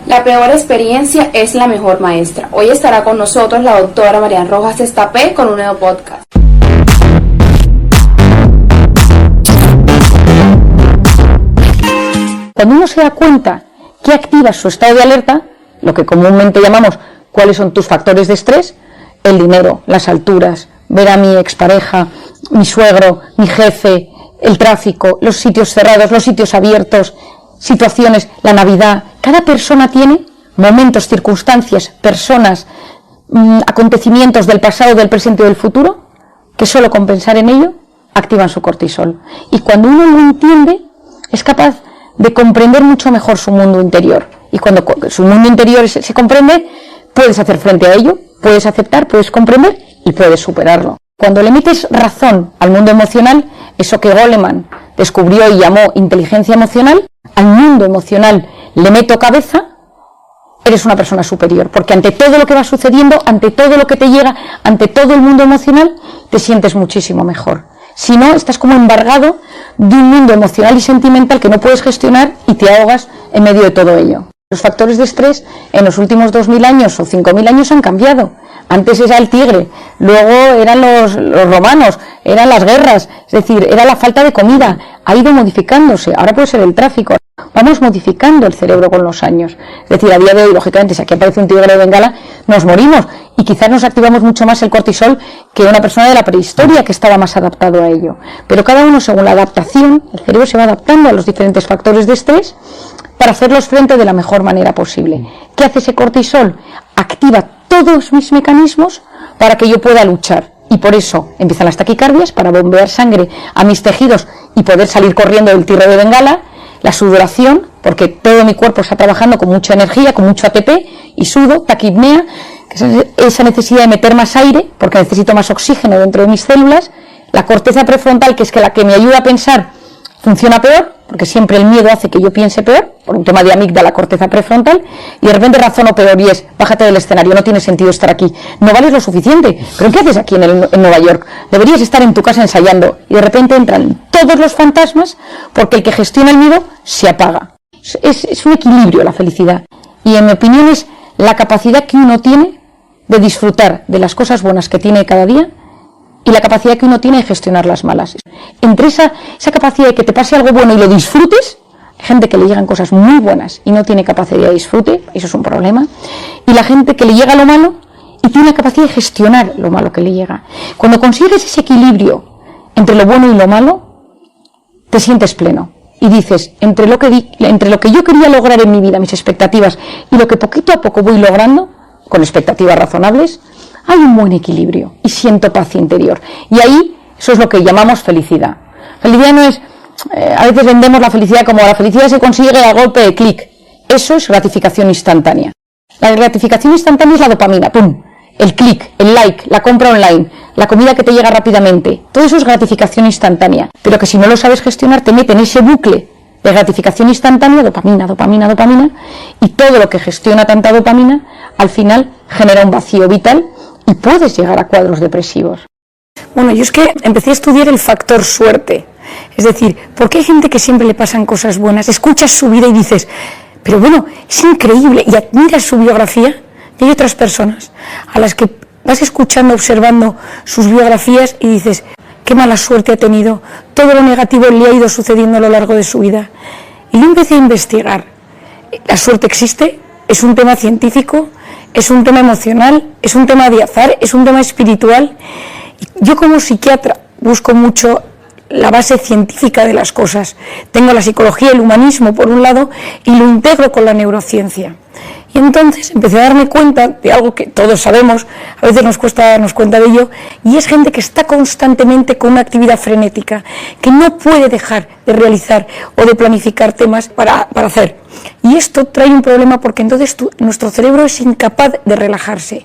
La peor experiencia es la mejor maestra. Hoy estará con nosotros la doctora Marian Rojas Estapé con un nuevo podcast. Cuando uno se da cuenta que activa su estado de alerta, lo que comúnmente llamamos cuáles son tus factores de estrés, el dinero, las alturas, ver a mi expareja, mi suegro, mi jefe, el tráfico, los sitios cerrados, los sitios abiertos, situaciones, la Navidad. Cada persona tiene momentos, circunstancias, personas, acontecimientos del pasado, del presente y del futuro, que solo con pensar en ello activan su cortisol. Y cuando uno lo entiende, es capaz de comprender mucho mejor su mundo interior. Y cuando su mundo interior se comprende, puedes hacer frente a ello, puedes aceptar, puedes comprender y puedes superarlo. Cuando le metes razón al mundo emocional, eso que Goleman descubrió y llamó inteligencia emocional, al mundo emocional le meto cabeza, eres una persona superior, porque ante todo lo que va sucediendo, ante todo lo que te llega, ante todo el mundo emocional, te sientes muchísimo mejor. Si no, estás como embargado de un mundo emocional y sentimental que no puedes gestionar y te ahogas en medio de todo ello. Los factores de estrés en los últimos 2000 años o 5000 años han cambiado. Antes era el tigre, luego eran los romanos, eran las guerras, es decir, era la falta de comida, ha ido modificándose, ahora puede ser el tráfico. Vamos modificando el cerebro con los años. Es decir, a día de hoy, lógicamente, si aquí aparece un tigre de Bengala, nos morimos y quizás nos activamos mucho más el cortisol que una persona de la prehistoria que estaba más adaptado a ello. Pero cada uno, según la adaptación, el cerebro se va adaptando a los diferentes factores de estrés para hacerlos frente de la mejor manera posible. ¿Qué hace ese cortisol? Activa todos mis mecanismos para que yo pueda luchar. Y por eso empiezan las taquicardias, para bombear sangre a mis tejidos y poder salir corriendo del tigre de Bengala. La sudoración, porque todo mi cuerpo está trabajando con mucha energía, con mucho ATP, y sudo, taquipnea, que es esa necesidad de meter más aire, porque necesito más oxígeno dentro de mis células. La corteza prefrontal, que es la que me ayuda a pensar, funciona peor, porque siempre el miedo hace que yo piense peor, por un tema de amígdala, corteza prefrontal, y de repente razono peor y es, bájate del escenario, no tiene sentido estar aquí, no vales lo suficiente, pero ¿qué haces aquí en Nueva York? Deberías estar en tu casa ensayando, y de repente entran todos los fantasmas, porque el que gestiona el miedo se apaga. Es un equilibrio la felicidad, y en mi opinión es la capacidad que uno tiene de disfrutar de las cosas buenas que tiene cada día, y la capacidad que uno tiene de gestionar las malas. Entre esa capacidad de que te pase algo bueno y lo disfrutes, hay gente que le llegan cosas muy buenas y no tiene capacidad de disfrute, eso es un problema, y la gente que le llega lo malo y tiene la capacidad de gestionar lo malo que le llega. Cuando consigues ese equilibrio entre lo bueno y lo malo, te sientes pleno y dices, entre lo que yo quería lograr en mi vida, mis expectativas, y lo que poquito a poco voy logrando, con expectativas razonables, hay un buen equilibrio y siento paz interior. Y ahí, eso es lo que llamamos felicidad. Felicidad no es, a veces vendemos la felicidad como la felicidad se consigue a golpe de clic. Eso es gratificación instantánea. La gratificación instantánea es la dopamina, ¡pum! El clic, el like, la compra online, la comida que te llega rápidamente. Todo eso es gratificación instantánea. Pero que si no lo sabes gestionar, te mete en ese bucle de gratificación instantánea, dopamina, dopamina, dopamina, y todo lo que gestiona tanta dopamina, al final genera un vacío vital y puedes llegar a cuadros depresivos. Bueno, yo es que empecé a estudiar el factor suerte. Es decir, ¿por qué hay gente que siempre le pasan cosas buenas? Escuchas su vida y dices, pero bueno, es increíble, y admiras su biografía. Y hay otras personas a las que vas escuchando, observando sus biografías y dices, qué mala suerte ha tenido, todo lo negativo le ha ido sucediendo a lo largo de su vida. Y yo empecé a investigar. ¿La suerte existe? ¿Es un tema científico? ¿Es un tema emocional? ¿Es un tema de azar? ¿Es un tema espiritual? Yo como psiquiatra busco mucho la base científica de las cosas. Tengo la psicología y el humanismo por un lado y lo integro con la neurociencia. Y entonces empecé a darme cuenta de algo que todos sabemos, a veces nos cuesta darnos cuenta de ello, y es gente que está constantemente con una actividad frenética, que no puede dejar de realizar o de planificar temas para hacer. Y esto trae un problema porque entonces nuestro cerebro es incapaz de relajarse.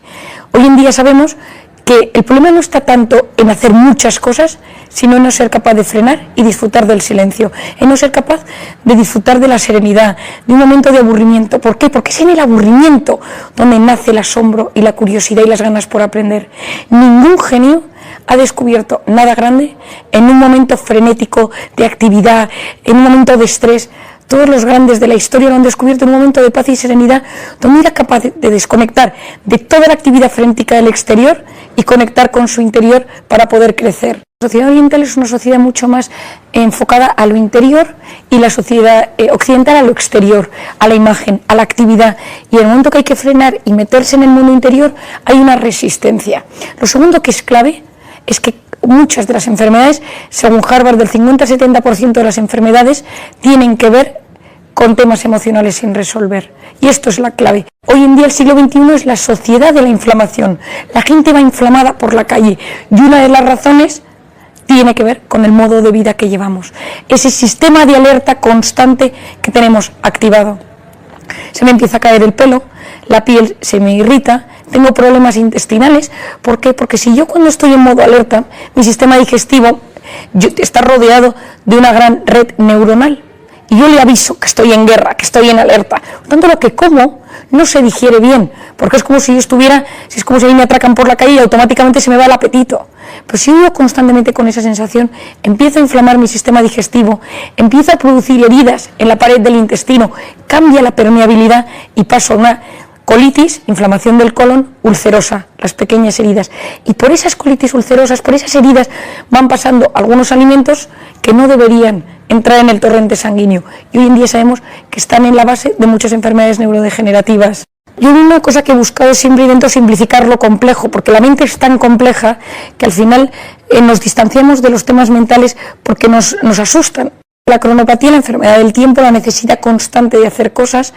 Hoy en día sabemos que el problema no está tanto en hacer muchas cosas, sino en no ser capaz de frenar y disfrutar del silencio, en no ser capaz de disfrutar de la serenidad, de un momento de aburrimiento. ¿Por qué? Porque es en el aburrimiento donde nace el asombro y la curiosidad y las ganas por aprender. Ningún genio ha descubierto nada grande en un momento frenético de actividad, en un momento de estrés. Todos los grandes de la historia lo han descubierto en un momento de paz y serenidad, donde era capaz de desconectar de toda la actividad frenética del exterior y conectar con su interior para poder crecer. La sociedad oriental es una sociedad mucho más enfocada a lo interior y la sociedad occidental a lo exterior, a la imagen, a la actividad. Y en el momento que hay que frenar y meterse en el mundo interior, hay una resistencia. Lo segundo que es clave es que muchas de las enfermedades, según Harvard, del 50-70% de las enfermedades tienen que ver con temas emocionales sin resolver. Y esto es la clave. Hoy en día el siglo XXI es la sociedad de la inflamación. La gente va inflamada por la calle y una de las razones tiene que ver con el modo de vida que llevamos. Ese sistema de alerta constante que tenemos activado. Se me empieza a caer el pelo, la piel se me irrita, tengo problemas intestinales. ¿Por qué? Porque si yo cuando estoy en modo alerta, mi sistema digestivo está rodeado de una gran red neuronal. Y yo le aviso que estoy en guerra, que estoy en alerta. Por tanto, lo que como no se digiere bien, porque es como si yo estuviera, es como si a mí me atracan por la calle y automáticamente se me va el apetito. Pero si yo constantemente con esa sensación, empiezo a inflamar mi sistema digestivo, empiezo a producir heridas en la pared del intestino, cambia la permeabilidad y paso a una colitis, inflamación del colon, ulcerosa, las pequeñas heridas. Y por esas colitis ulcerosas, por esas heridas, van pasando algunos alimentos que no deberían entrar en el torrente sanguíneo. Y hoy en día sabemos que están en la base de muchas enfermedades neurodegenerativas. Yo una cosa que he buscado siempre intento simplificar lo complejo, porque la mente es tan compleja que al final nos distanciamos de los temas mentales porque nos asustan. La cronopatía, la enfermedad del tiempo, la necesidad constante de hacer cosas,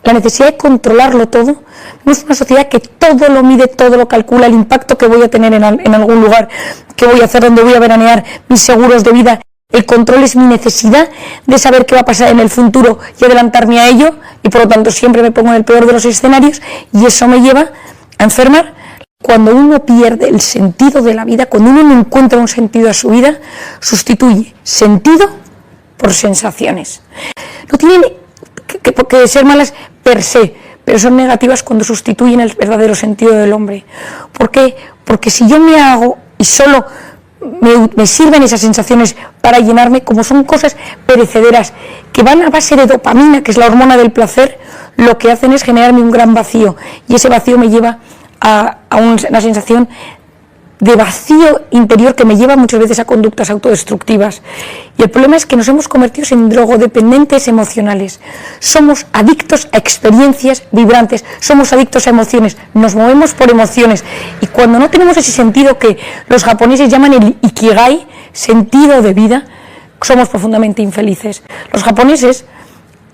la necesidad de controlarlo todo. No es una sociedad que todo lo mide, todo lo calcula, el impacto que voy a tener en algún lugar, qué voy a hacer, dónde voy a veranear, mis seguros de vida. El control es mi necesidad de saber qué va a pasar en el futuro y adelantarme a ello, y por lo tanto siempre me pongo en el peor de los escenarios, y eso me lleva a enfermar. Cuando uno pierde el sentido de la vida, cuando uno no encuentra un sentido a su vida, sustituye sentido por sensaciones. No tienen que ser malas per se, pero son negativas cuando sustituyen el verdadero sentido del hombre. ¿Por qué? Porque si yo me hago y solo me sirven esas sensaciones para llenarme, como son cosas perecederas que van a base de dopamina, que es la hormona del placer, lo que hacen es generarme un gran vacío, y ese vacío me lleva a una sensación de vacío interior que me lleva muchas veces a conductas autodestructivas. Y el problema es que nos hemos convertido en drogodependientes emocionales. Somos adictos a experiencias vibrantes, somos adictos a emociones, nos movemos por emociones, y cuando no tenemos ese sentido que los japoneses llaman el ikigai, sentido de vida, somos profundamente infelices. Los japoneses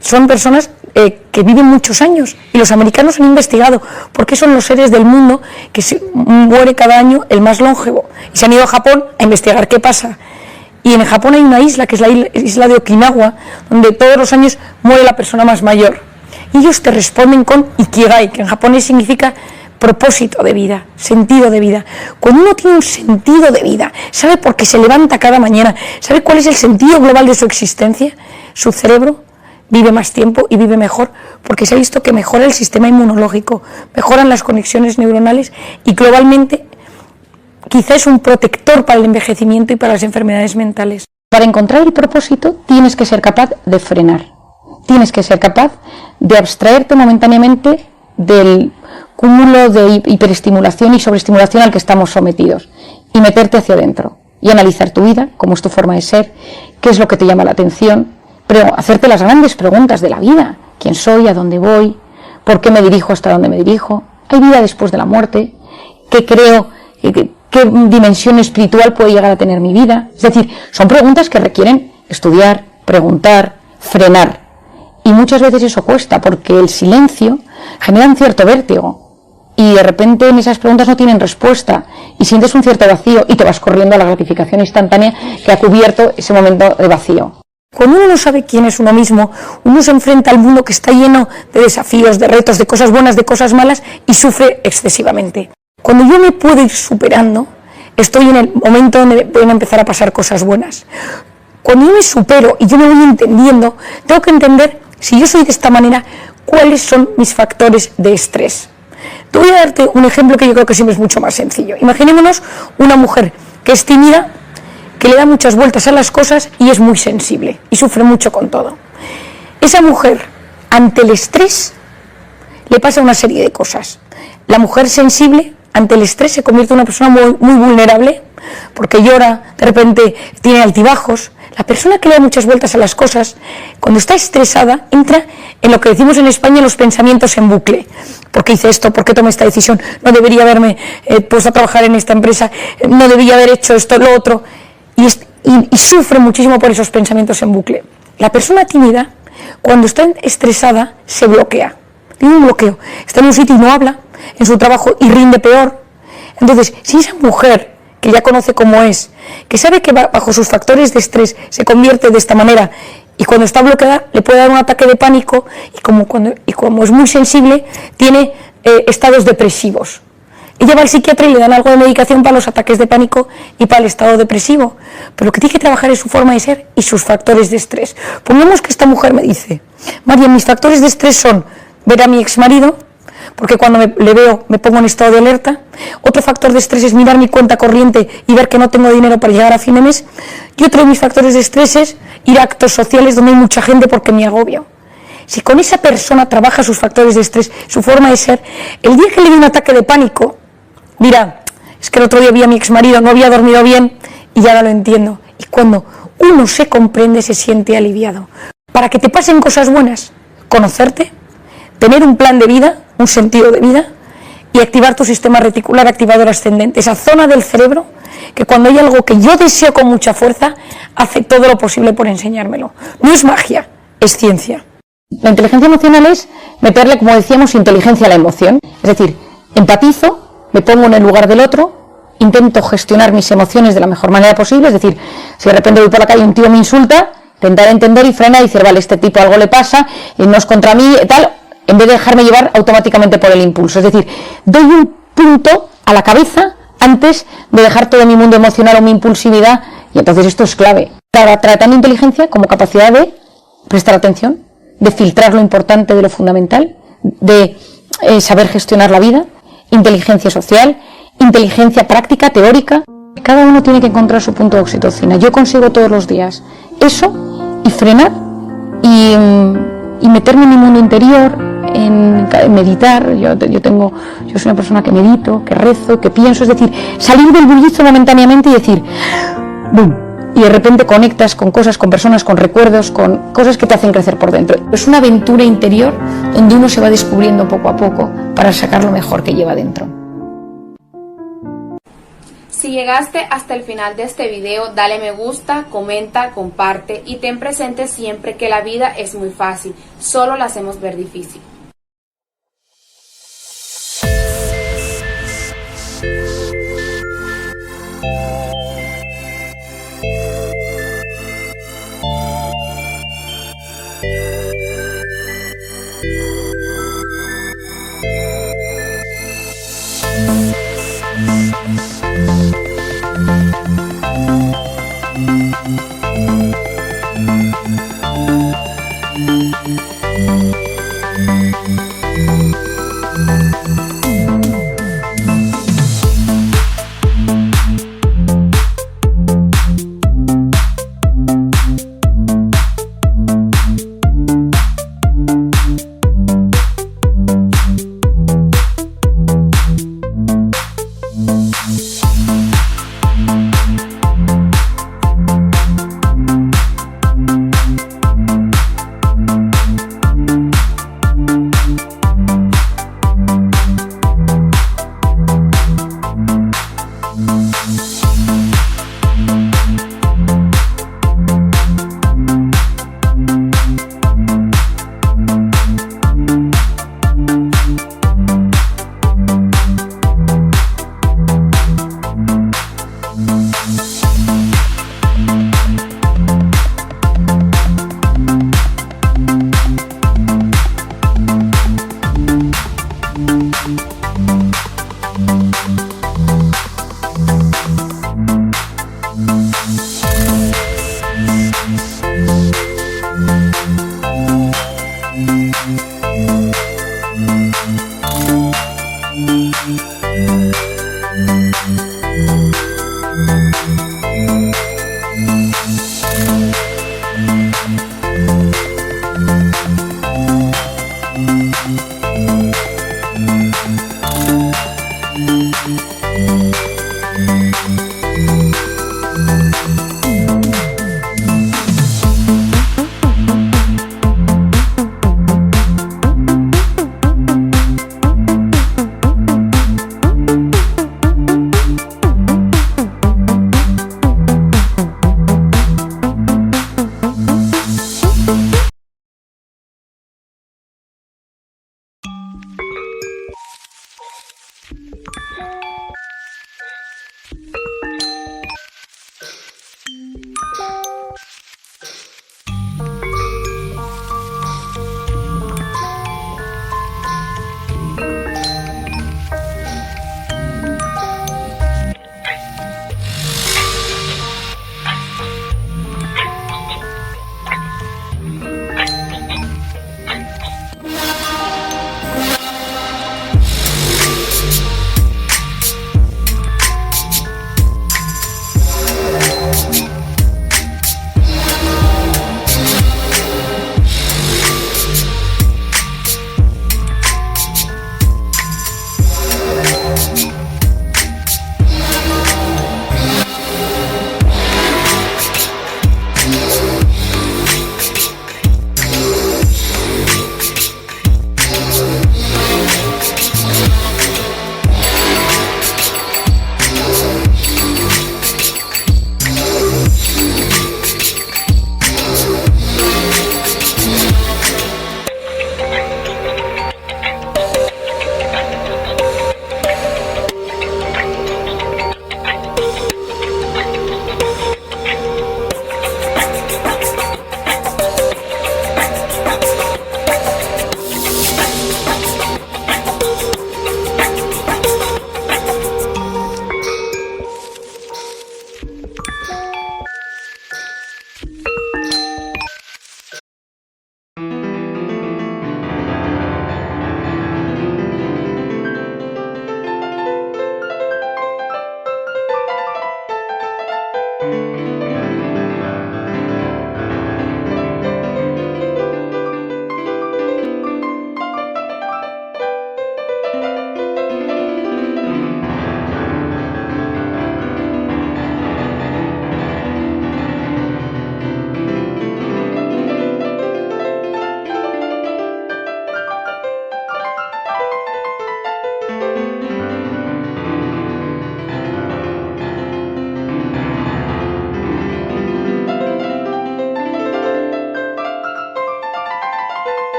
son personas que viven muchos años, y los americanos han investigado por qué son los seres del mundo que muere cada año el más longevo, y se han ido a Japón a investigar qué pasa. Y en Japón hay una isla, que es la isla de Okinawa, donde todos los años muere la persona más mayor, y ellos te responden con ikigai, que en japonés significa propósito de vida, sentido de vida. Cuando uno tiene un sentido de vida, sabe por qué se levanta cada mañana, sabe cuál es el sentido global de su existencia, su cerebro vive más tiempo y vive mejor, porque se ha visto que mejora el sistema inmunológico, mejoran las conexiones neuronales, y globalmente quizá es un protector para el envejecimiento y para las enfermedades mentales. Para encontrar el propósito tienes que ser capaz de frenar, tienes que ser capaz de abstraerte momentáneamente del cúmulo de hiperestimulación y sobreestimulación al que estamos sometidos, y meterte hacia adentro y analizar tu vida, cómo es tu forma de ser, qué es lo que te llama la atención, pero hacerte las grandes preguntas de la vida: ¿quién soy? ¿A dónde voy? ¿Por qué me dirijo hasta dónde me dirijo? ¿Hay vida después de la muerte? ¿Qué creo? ¿Qué dimensión espiritual puede llegar a tener mi vida? Es decir, son preguntas que requieren estudiar, preguntar, frenar. Y muchas veces eso cuesta, porque el silencio genera un cierto vértigo, y de repente en esas preguntas no tienen respuesta, y sientes un cierto vacío, y te vas corriendo a la gratificación instantánea que ha cubierto ese momento de vacío. Cuando uno no sabe quién es uno mismo, uno se enfrenta al mundo que está lleno de desafíos, de retos, de cosas buenas, de cosas malas, y sufre excesivamente. Cuando yo me puedo ir superando, estoy en el momento donde pueden empezar a pasar cosas buenas. Cuando yo me supero y yo me voy entendiendo, tengo que entender, si yo soy de esta manera, cuáles son mis factores de estrés. Te voy a darte un ejemplo que yo creo que siempre es mucho más sencillo. Imaginémonos una mujer que es tímida, que le da muchas vueltas a las cosas y es muy sensible y sufre mucho con todo. esa mujer, ante el estrés, le pasa una serie de cosas. La mujer sensible, ante el estrés, se convierte en una persona muy, muy vulnerable, porque llora, de repente tiene altibajos. La persona que le da muchas vueltas a las cosas, cuando está estresada, entra en lo que decimos en España, los pensamientos en bucle. ¿Por qué hice esto? ¿Por qué tomé esta decisión? No debería haberme puesto a trabajar en esta empresa, no debería haber hecho esto, lo otro. Y sufre muchísimo por esos pensamientos en bucle. La persona tímida, cuando está estresada, se bloquea. Tiene un bloqueo. Está en un sitio y no habla, en su trabajo y rinde peor. Entonces, si esa mujer, que ya conoce cómo es, que sabe que bajo sus factores de estrés se convierte de esta manera, y cuando está bloqueada le puede dar un ataque de pánico, y como es muy sensible, tiene estados depresivos. Ella va al psiquiatra y le dan algo de medicación para los ataques de pánico y para el estado depresivo. Pero lo que tiene que trabajar es su forma de ser y sus factores de estrés. Pongamos que esta mujer me dice: María, mis factores de estrés son ver a mi exmarido, porque cuando le veo me pongo en estado de alerta. Otro factor de estrés es mirar mi cuenta corriente y ver que no tengo dinero para llegar a fin de mes. Y otro de mis factores de estrés es ir a actos sociales donde hay mucha gente porque me agobio. Si con esa persona trabaja sus factores de estrés, su forma de ser, el día que le dé un ataque de pánico, dirá: es que el otro día vi a mi exmarido, no había dormido bien y ya no lo entiendo. Y cuando uno se comprende, se siente aliviado. Para que te pasen cosas buenas, conocerte, tener un plan de vida, un sentido de vida, y activar tu sistema reticular activador ascendente, esa zona del cerebro que cuando hay algo que yo deseo con mucha fuerza, hace todo lo posible por enseñármelo. No es magia, es ciencia. La inteligencia emocional es meterle, como decíamos, inteligencia a la emoción. Es decir, empatizo, me pongo en el lugar del otro, intento gestionar mis emociones de la mejor manera posible. Es decir, si de repente voy por la calle y un tío me insulta, intentar entender y frenar y decir: vale, este tipo algo le pasa, y no es contra mí, tal, en vez de dejarme llevar automáticamente por el impulso. Es decir, doy un punto a la cabeza antes de dejar todo mi mundo emocional o mi impulsividad, y entonces esto es clave. Tratando inteligencia como capacidad de prestar atención, de filtrar lo importante de lo fundamental, de saber gestionar la vida, inteligencia social, inteligencia práctica, teórica. Cada uno tiene que encontrar su punto de oxitocina. Yo consigo todos los días eso, y frenar y meterme en mi mundo interior, en meditar. Yo soy una persona que medito, que rezo, que pienso, es decir, salir del bullicio momentáneamente y decir ¡bum! Y de repente conectas con cosas, con personas, con recuerdos, con cosas que te hacen crecer por dentro. Es una aventura interior donde uno se va descubriendo poco a poco para sacar lo mejor que lleva dentro. Si llegaste hasta el final de este video, dale me gusta, comenta, comparte y ten presente siempre que la vida es muy fácil, solo la hacemos ver difícil.